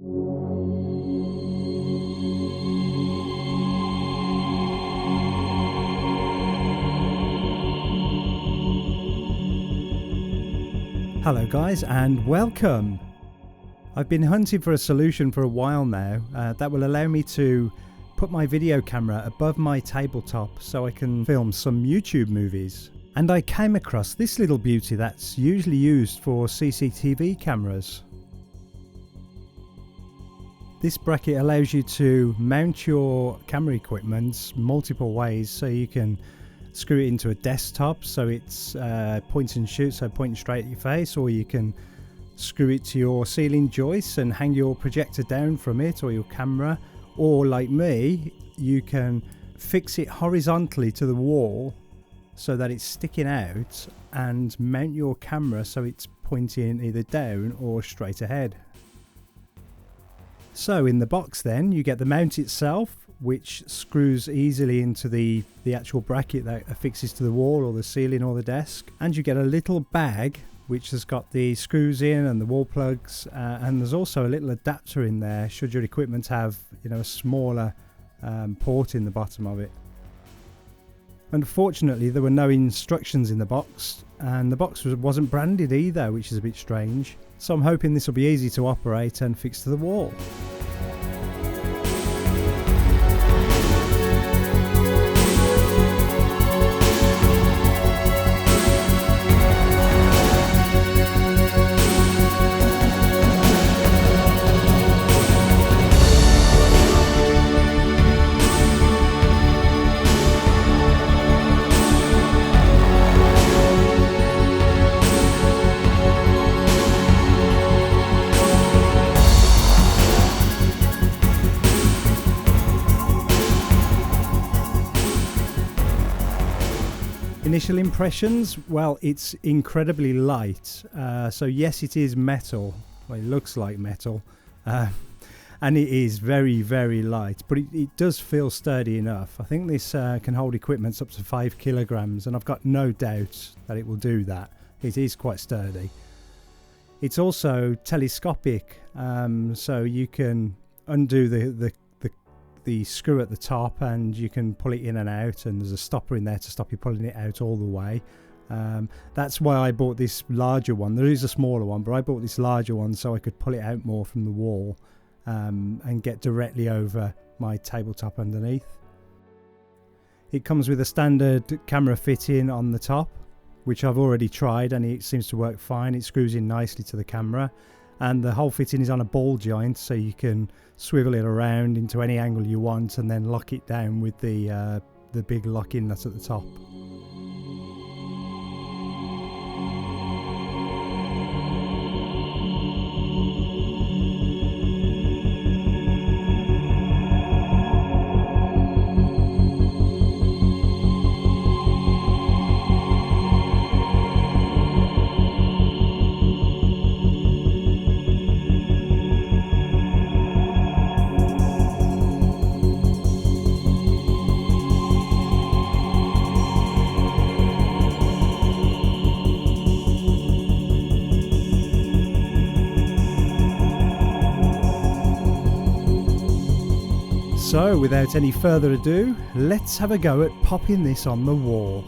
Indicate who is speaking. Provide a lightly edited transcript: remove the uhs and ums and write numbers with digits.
Speaker 1: Hello guys and welcome! I've been hunting for a solution for a while now that will allow me to put my video camera above my tabletop so I can film some YouTube movies. And I came across this little beauty that's usually used for CCTV cameras. This bracket allows you to mount your camera equipment multiple ways, so you can screw it into a desktop so it's point and shoot, so pointing straight at your face, or you can screw it to your ceiling joists and hang your projector down from it, or your camera, or like me, you can fix it horizontally to the wall so that it's sticking out and mount your camera so it's pointing either down or straight ahead. So in the box then you get the mount itself, which screws easily into the actual bracket that affixes to the wall or the ceiling or the desk, and you get a little bag which has got the screws in and the wall plugs, and there's also a little adapter in there should your equipment have, you know, a smaller port in the bottom of it. Unfortunately there were no instructions in the box, and the box wasn't branded either, which is a bit strange, so I'm hoping this will be easy to operate and fix to the wall. Initial impressions, well, it's incredibly light, so yes, it is metal. Well, it looks like metal, and it is very, very light, but it does feel sturdy enough. I think this can hold equipment up to 5 kilograms, and I've got no doubt that it will do that. It is quite sturdy. It's also telescopic, so you can undo the screw at the top and you can pull it in and out, and there's a stopper in there to stop you pulling it out all the way. That's why I bought this larger one. There is a smaller one, but I bought this larger one so I could pull it out more from the wall and get directly over my tabletop underneath. It comes with a standard camera fitting on the top, which I've already tried, and it seems to work fine. It screws in nicely to the camera, and the whole fitting is on a ball joint, so you can swivel it around into any angle you want and then lock it down with the big lock-in that's at the top. So without any further ado, let's have a go at popping this on the wall.